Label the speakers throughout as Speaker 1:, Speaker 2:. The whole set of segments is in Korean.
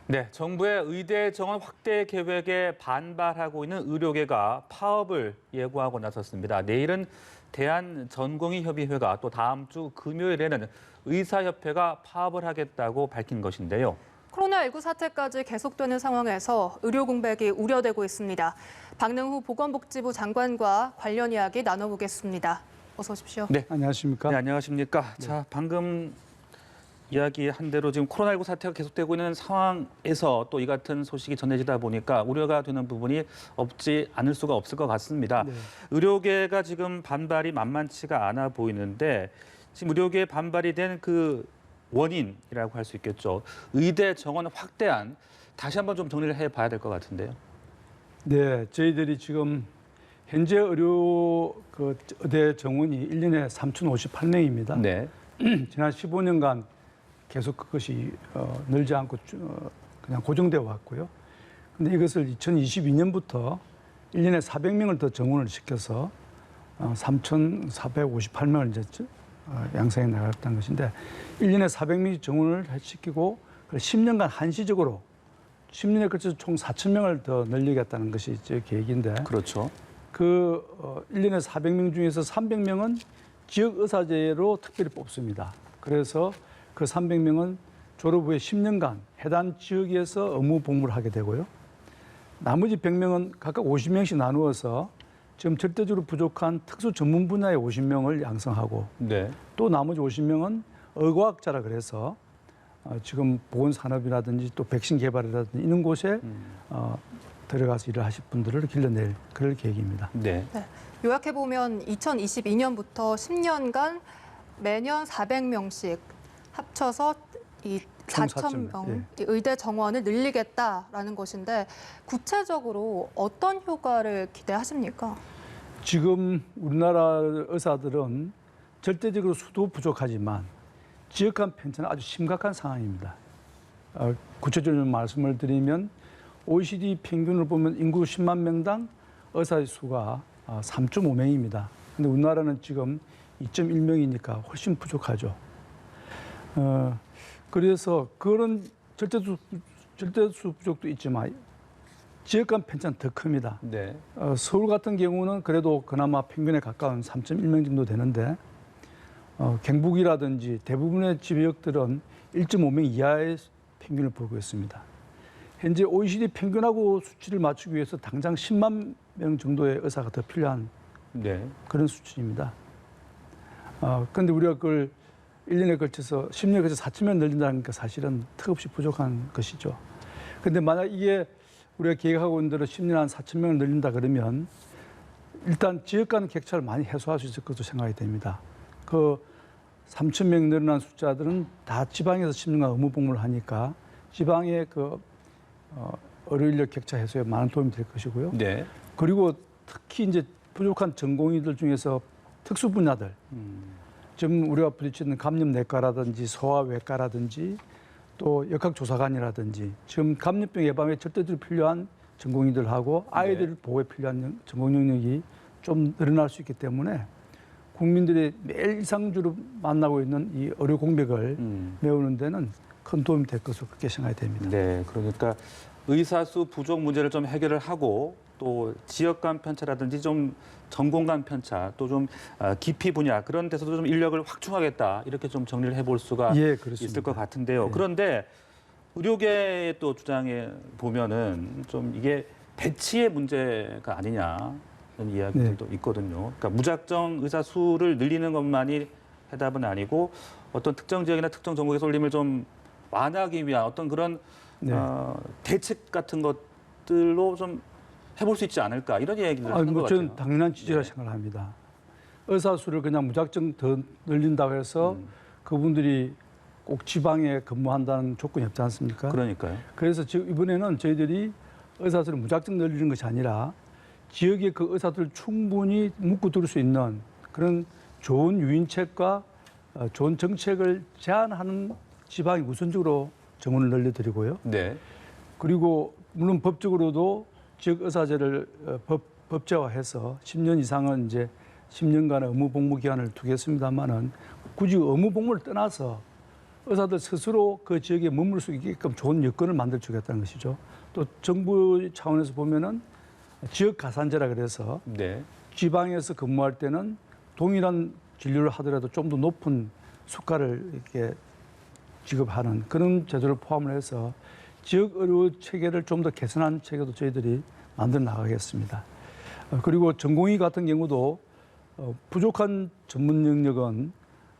Speaker 1: 네, 정부의 의대 정원 확대 계획에 반발하고 있는 의료계가 파업을 예고하고 나섰습니다. 내일은 대한전공의협의회가 또 다음 주 금요일에는 의사협회가 파업을 하겠다고 밝힌 것인데요.
Speaker 2: 코로나19 사태까지 계속되는 상황에서 의료 공백이 우려되고 있습니다. 박능후 보건복지부 장관과 관련 이야기 나눠보겠습니다. 어서 오십시오.
Speaker 1: 네,
Speaker 3: 안녕하십니까?
Speaker 1: 네, 안녕하십니까. 자, 방금 이야기한 대로 지금 코로나19 사태가 계속되고 있는 상황에서 또 이 같은 소식이 전해지다 보니까 우려가 되는 부분이 없지 않을 수가 없을 것 같습니다.
Speaker 3: 네.
Speaker 1: 의료계가 지금 반발이 만만치가 않아 보이는데 지금 의료계 반발이 된 그 원인이라고 할 수 있겠죠. 의대 정원 확대안 다시 한번 좀 정리를 해봐야 될 것 같은데요.
Speaker 3: 네, 저희들이 지금 현재 의대 정원이 1년에 3,058명입니다.
Speaker 1: 네.
Speaker 3: 지난 15년간 계속 그것이 늘지 않고 그냥 고정되어 왔고요. 근데 이것을 2022년부터 1년에 400명을 더 정원을 시켜서 3,458명을 이제 양성해 나갔다는 것인데 1년에 400명이 정원을 시키고 10년간 한시적으로 10년에 걸쳐서 총 4,000명을 더 늘리겠다는 것이 제 계획인데
Speaker 1: 그렇죠.
Speaker 3: 1년에 400명 중에서 300명은 지역 의사제로 특별히 뽑습니다. 그래서 그 300명은 졸업 후에 10년간 해당 지역에서 업무 복무를 하게 되고요. 나머지 100명은 각각 50명씩 나누어서 지금 절대적으로 부족한 특수 전문 분야의 50명을 양성하고
Speaker 1: 네.
Speaker 3: 또 나머지 50명은 의과학자라 그래서 지금 보건산업이라든지 또 백신 개발이라든지 이런 곳에 들어가서 일을 하실 분들을 길러낼 그럴 계획입니다.
Speaker 1: 네.
Speaker 2: 네, 요약해보면 2022년부터 10년간 매년 400명씩 합쳐서 이
Speaker 3: 총
Speaker 2: 4,000명
Speaker 3: 예.
Speaker 2: 의대 정원을 늘리겠다라는 것인데 구체적으로 어떤 효과를 기대하십니까?
Speaker 3: 지금 우리나라 의사들은 절대적으로 수도 부족하지만 지역 간 편차는 아주 심각한 상황입니다. 구체적으로 말씀을 드리면 OECD 평균을 보면 인구 10만 명당 의사의 수가 3.5명입니다. 근데 우리나라는 지금 2.1명이니까 훨씬 부족하죠. 그래서 그런 절대수 부족도 있지만 지역 간 편차는 더 큽니다.
Speaker 1: 네.
Speaker 3: 서울 같은 경우는 그래도 그나마 평균에 가까운 3.1명 정도 되는데 경북이라든지 대부분의 지역들은 1.5명 이하의 평균을 보고 있습니다. 현재 OECD 평균하고 수치를 맞추기 위해서 당장 10만 명 정도의 의사가 더 필요한
Speaker 1: 네.
Speaker 3: 그런 수준입니다. 그런데 우리가 그걸 1년에 걸쳐서 10년에 걸쳐서 4,000명 늘린다는 게 사실은 턱없이 부족한 것이죠. 그런데 만약 이게 우리가 계획하고 있는 대로 10년에 한 4,000명을 늘린다 그러면 일단 지역 간 격차를 많이 해소할 수 있을 것으로 생각이 됩니다. 그 3,000명 늘어난 숫자들은 다 지방에서 10년간 의무 복무를 하니까 지방의 의료 인력 격차 해소에 많은 도움이 될 것이고요.
Speaker 1: 네.
Speaker 3: 그리고 특히 이제 부족한 전공의들 중에서 특수 분야들, 지금 우리가 부딪히는 감염내과라든지 소아외과라든지 또 역학조사관이라든지 지금 감염병 예방에 절대적으로 필요한 전공의들하고 아이들 보호에 필요한 전공 영역이 좀 늘어날 수 있기 때문에 국민들이 매일 일상적으로 만나고 있는 이 의료 공백을 메우는 데는 큰 도움이 될 것으로 그렇게 생각이 됩니다.
Speaker 1: 네, 그러니까 의사수 부족 문제를 좀 해결을 하고 또 지역 간 편차라든지 좀 전공 간 편차 또 좀 깊이 분야 그런 데서도 좀 인력을 확충하겠다 이렇게 좀 정리를 해볼 수가
Speaker 3: 예,
Speaker 1: 있을 것 같은데요.
Speaker 3: 네.
Speaker 1: 그런데 의료계의 또 주장에 보면은 좀 이게 배치의 문제가 아니냐 이런 이야기들도 있거든요. 그러니까 무작정 의사 수를 늘리는 것만이 해답은 아니고 어떤 특정 지역이나 특정 전공의 쏠림을 좀 완화하기 위한 어떤 그런 대책 같은 것들로 좀 해볼 수 있지 않을까 이런 얘기를 하는 것 같아요.
Speaker 3: 저는 당연한 취지라 생각을 합니다. 의사 수를 그냥 무작정 더 늘린다고 해서 그분들이 꼭 지방에 근무한다는 조건이 없지 않습니까?
Speaker 1: 그러니까요.
Speaker 3: 그래서 지금 이번에는 저희들이 의사 수를 무작정 늘리는 것이 아니라 지역의 그 의사들 충분히 묵고 들을 수 있는 그런 좋은 유인책과 좋은 정책을 제안하는 지방이 우선적으로 정원을 늘려드리고요.
Speaker 1: 네.
Speaker 3: 그리고 물론 법적으로도 지역 의사제를 법제화해서 10년 이상은 이제 10년간의 의무 복무 기간을 두겠습니다만은 굳이 의무 복무를 떠나서 의사들 스스로 그 지역에 머물 수 있게끔 좋은 여건을 만들어 주겠다는 것이죠. 또 정부 차원에서 보면은 지역 가산제라 그래서
Speaker 1: 네.
Speaker 3: 지방에서 근무할 때는 동일한 진료를 하더라도 좀 더 높은 수가를 이렇게 지급하는 그런 제도를 포함을 해서 지역 의료 체계를 좀 더 개선한 체계도 저희들이 만들어 나가겠습니다. 그리고 전공의 같은 경우도 부족한 전문 영역은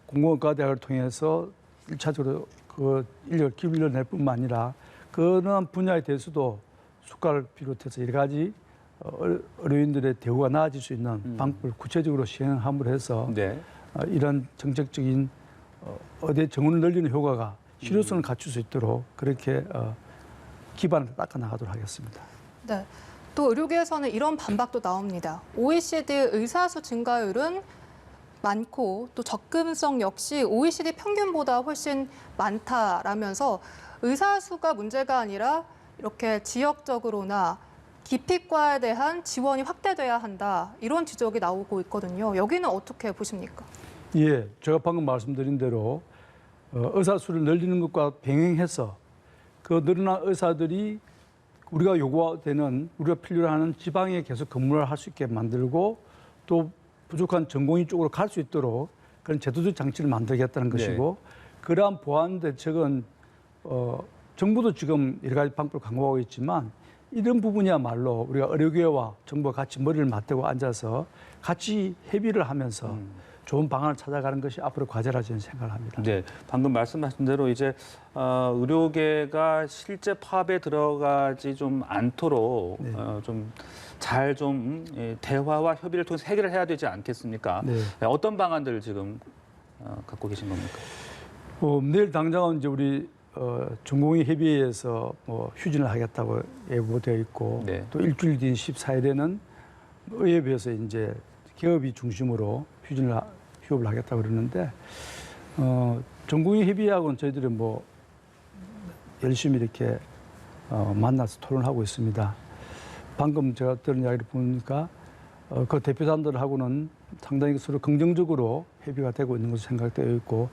Speaker 3: 공공의과대학을 통해서 1차적으로 그 인력을 길러낼 뿐만 아니라 그런 분야에 대해서도 수가를 비롯해서 여러 가지 의료인들의 대우가 나아질 수 있는 방법을 구체적으로 시행함으로 해서
Speaker 1: 네.
Speaker 3: 이런 정책적인 의대 정원을 늘리는 효과가 실효성을 갖출 수 있도록 그렇게 기반을 닦아 나가도록 하겠습니다.
Speaker 2: 네. 또 의료계에서는 이런 반박도 나옵니다. OECD 의사수 증가율은 많고 또 접근성 역시 OECD 평균보다 훨씬 많다라면서 의사 수가 문제가 아니라 이렇게 지역적으로나 기피과에 대한 지원이 확대돼야 한다 이런 지적이 나오고 있거든요. 여기는 어떻게 보십니까?
Speaker 3: 예, 제가 방금 말씀드린 대로 의사 수를 늘리는 것과 병행해서 그 늘어난 의사들이 우리가 요구되는 우리가 필요로 하는 지방에 계속 근무를 할 수 있게 만들고 또 부족한 전공의 쪽으로 갈 수 있도록 그런 제도적 장치를 만들겠다는 것이고 그러한 보완 대책은 정부도 지금 여러 가지 방법을 강구하고 있지만 이런 부분이야말로 우리가 의료계와 정부가 같이 머리를 맞대고 앉아서 같이 협의를 하면서 좋은 방안을 찾아가는 것이 앞으로 과제라 저는 생각을 합니다.
Speaker 1: 네, 방금 말씀하신 대로 이제 의료계가 실제 파업에 들어가지 좀 않도록
Speaker 3: 네.
Speaker 1: 좀 잘 좀 대화와 협의를 통해서 해결을 해야 되지 않겠습니까?
Speaker 3: 네.
Speaker 1: 네, 어떤 방안들을 지금 갖고 계신 겁니까?
Speaker 3: 내일 당장은 이제 우리 전공의 협의회에서 휴진을 하겠다고 예고되어 있고
Speaker 1: 네.
Speaker 3: 또 일주일 뒤인 14일에는 의협에서 이제 기업이 중심으로 휴업을 하겠다고 그러는데 전공의 협의회하고는 저희들이 열심히 이렇게 만나서 토론하고 있습니다. 방금 제가 들은 이야기를 보니까 그 대표단들하고는 상당히 서로 긍정적으로 협의가 되고 있는 것으로 생각되어 있고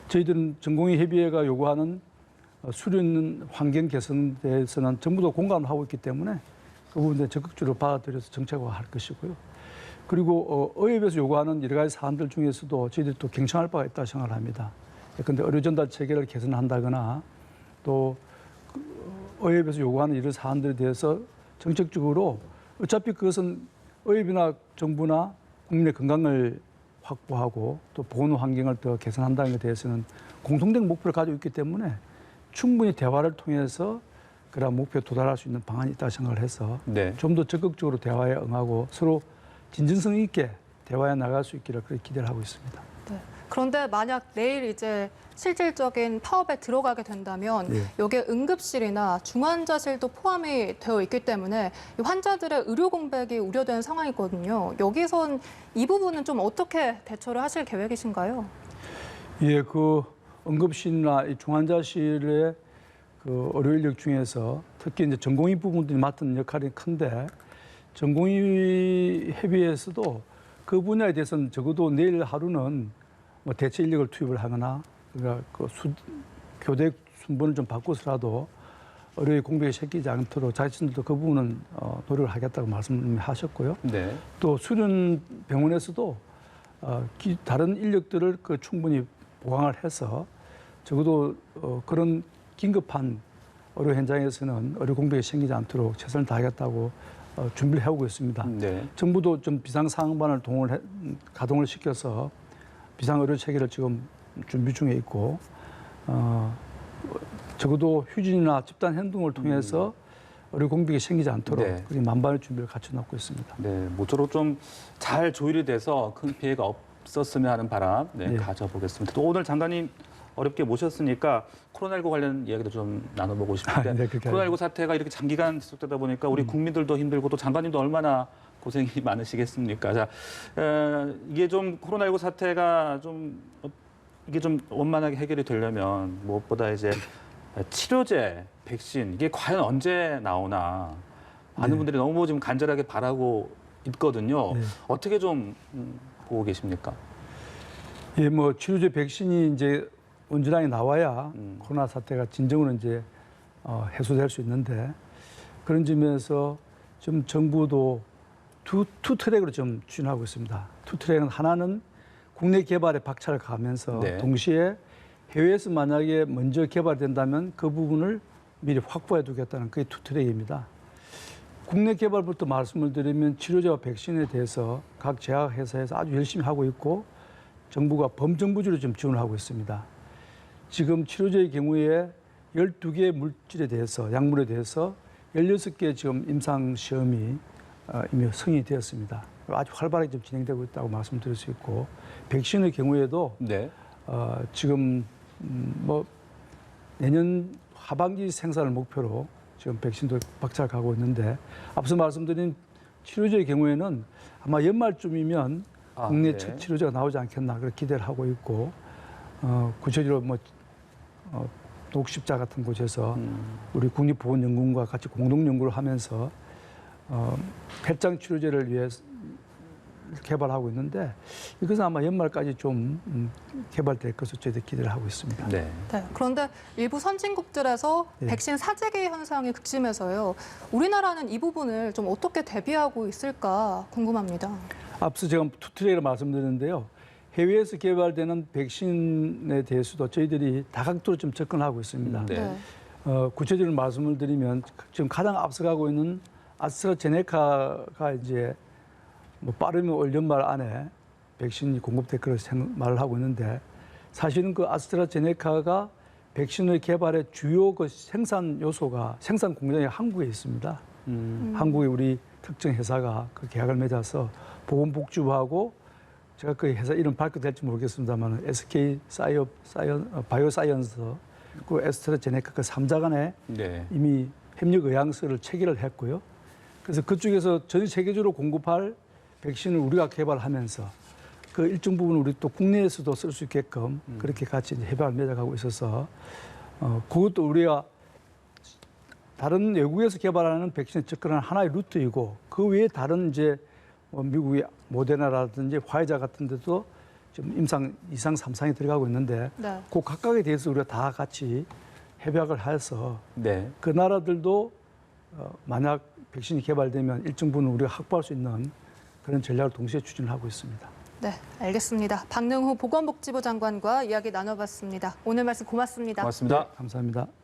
Speaker 3: 저희들은 전공의 협의회가 요구하는 수련 환경 개선에 대해서는 전부 다 공감을 하고 있기 때문에 그 부분에 적극적으로 받아들여서 정책화할 것이고요. 그리고 의협에서 요구하는 여러 가지 사안들 중에서도 저희들이 또 경청할 바가 있다고 생각을 합니다. 그런데 의료 전달 체계를 개선한다거나 또 의협에서 요구하는 이런 사안들에 대해서 정책적으로 어차피 그것은 의협이나 정부나 국민의 건강을 확보하고 또 보건 환경을 더 개선한다는 데 대해서는 공통된 목표를 가지고 있기 때문에 충분히 대화를 통해서 그런 목표에 도달할 수 있는 방안이 있다고 생각을 해서
Speaker 1: 네.
Speaker 3: 좀 더 적극적으로 대화에 응하고 서로 진정성 있게 대화에 나갈 수 있기를 그렇게 기대를 하고 있습니다.
Speaker 2: 네. 그런데 만약 내일 이제 실질적인 파업에 들어가게 된다면
Speaker 3: 예.
Speaker 2: 여기에 응급실이나 중환자실도 포함이 되어 있기 때문에 이 환자들의 의료 공백이 우려되는 상황이거든요. 여기선 이 부분은 좀 어떻게 대처를 하실 계획이신가요?
Speaker 3: 예, 그 응급실이나 이 중환자실의 그 의료 인력 중에서 특히 이제 전공의 부분들이 맡은 역할이 큰데 전공의 협의회에서도 그 분야에 대해서는 적어도 내일 하루는 대체 인력을 투입을 하거나 그러니까 교대 순번을 좀 바꿔서라도 의료의 공백이 생기지 않도록 자신들도 그 부분은 노력을 하겠다고 말씀하셨고요.
Speaker 1: 네.
Speaker 3: 또 수련 병원에서도 다른 인력들을 충분히 보강을 해서 적어도 그런 긴급한 의료 현장에서는 의료 공백이 생기지 않도록 최선을 다하겠다고 준비를 해오고 있습니다.
Speaker 1: 네.
Speaker 3: 정부도 좀 비상상황반을 가동을 시켜서 비상의료 체계를 지금 준비 중에 있고 적어도 휴진이나 집단 행동을 통해서 의료 공백이 생기지 않도록
Speaker 1: 네.
Speaker 3: 그렇게 만반의 준비를 갖춰놓고 있습니다.
Speaker 1: 네, 모쪼록 좀 잘 조율이 돼서 큰 피해가 없었으면 하는 바람
Speaker 3: 네.
Speaker 1: 가져보겠습니다. 또 오늘 장관님 어렵게 모셨으니까 코로나19 관련 이야기도 좀 나눠보고 싶은데
Speaker 3: 네,
Speaker 1: 코로나19 사태가 이렇게 장기간 지속되다 보니까 우리 국민들도 힘들고 또 장관님도 얼마나 고생이 많으시겠습니까? 자, 이게 좀 코로나19 사태가 이게 좀 원만하게 해결이 되려면 무엇보다 이제 치료제, 백신 이게 과연 언제 나오나 많은
Speaker 3: 네.
Speaker 1: 분들이 너무 지금 간절하게 바라고 있거든요.
Speaker 3: 네.
Speaker 1: 어떻게 좀 보고 계십니까?
Speaker 3: 예, 치료제 백신이 이제 온전하게 나와야 코로나 사태가 진정으로 이제 해소될 수 있는데 그런 점에서 좀 정부도 투 트랙으로 좀 추진하고 있습니다. 투 트랙은 하나는 국내 개발에 박차를 가하면서
Speaker 1: 네.
Speaker 3: 동시에 해외에서 만약에 먼저 개발된다면 그 부분을 미리 확보해 두겠다는 그게 투 트랙입니다. 국내 개발부터 말씀을 드리면 치료제와 백신에 대해서 각 제약회사에서 아주 열심히 하고 있고 정부가 범정부주로 좀 지원을 하고 있습니다. 지금 치료제의 경우에 12개의 물질에 대해서, 약물에 대해서 16개 지금 임상시험이 이미 승인이 되었습니다. 아주 활발하게 좀 진행되고 있다고 말씀드릴 수 있고, 백신의 경우에도
Speaker 1: 네.
Speaker 3: 지금 뭐 내년 하반기 생산을 목표로 지금 백신도 박차를 가고 있는데, 앞서 말씀드린 치료제의 경우에는 아마 연말쯤이면 국내
Speaker 1: 네.
Speaker 3: 첫 치료제가 나오지 않겠나 그렇게 기대를 하고 있고, 구체적으로 뭐 녹십자 같은 곳에서 우리 국립보건연구원과 같이 공동 연구를 하면서 폐장 치료제를 위해 개발하고 있는데 이것은 아마 연말까지 좀 개발될 것으로 저희들 기대를 하고 있습니다.
Speaker 1: 네.
Speaker 2: 네, 그런데 일부 선진국들에서
Speaker 3: 네.
Speaker 2: 백신 사재기 현상이 극심해서요. 우리나라는 이 부분을 좀 어떻게 대비하고 있을까 궁금합니다.
Speaker 3: 앞서 제가 투트랙을 말씀드렸는데요. 해외에서 개발되는 백신에 대해서도 저희들이 다각도로 좀 접근하고 있습니다.
Speaker 1: 네.
Speaker 3: 구체적으로 말씀을 드리면 지금 가장 앞서가고 있는 아스트라제네카가 이제 뭐 빠르면 올 연말 안에 백신이 공급될 거라고 말을 하고 있는데, 사실은 그 아스트라제네카가 백신의 개발의 주요 그 생산 요소가, 생산 공장이 한국에 있습니다. 한국의 우리 특정 회사가 그 계약을 맺어서 보건복지부하고, 제가 그 회사 이름 밝혀될지 모르겠습니다만 SK 바이오사이언스 그 애스트라제네카 그 3자 간에
Speaker 1: 네.
Speaker 3: 이미 협력 의향서를 체결을 했고요. 그래서 그쪽에서 전 세계적으로 공급할 백신을 우리가 개발하면서 그 일정 부분 우리 또 국내에서도 쓸 수 있게끔 그렇게 같이 협약을 맺어가고 있어서 그것도 우리가 다른 외국에서 개발하는 백신에 접근하는 하나의 루트이고, 그 외에 다른 이제 미국의 모데나라든지 화이자 같은 데도 지금 임상 2상, 3상이 들어가고 있는데
Speaker 2: 네.
Speaker 3: 그 각각에 대해서 우리가 다 같이 협약을 해서
Speaker 1: 네.
Speaker 3: 그 나라들도 만약 백신이 개발되면 일정 부분 우리가 확보할 수 있는 그런 전략을 동시에 추진하고 있습니다.
Speaker 2: 네, 알겠습니다. 박능후 보건복지부 장관과 이야기 나눠봤습니다. 오늘 말씀 고맙습니다.
Speaker 1: 고맙습니다.
Speaker 3: 감사합니다.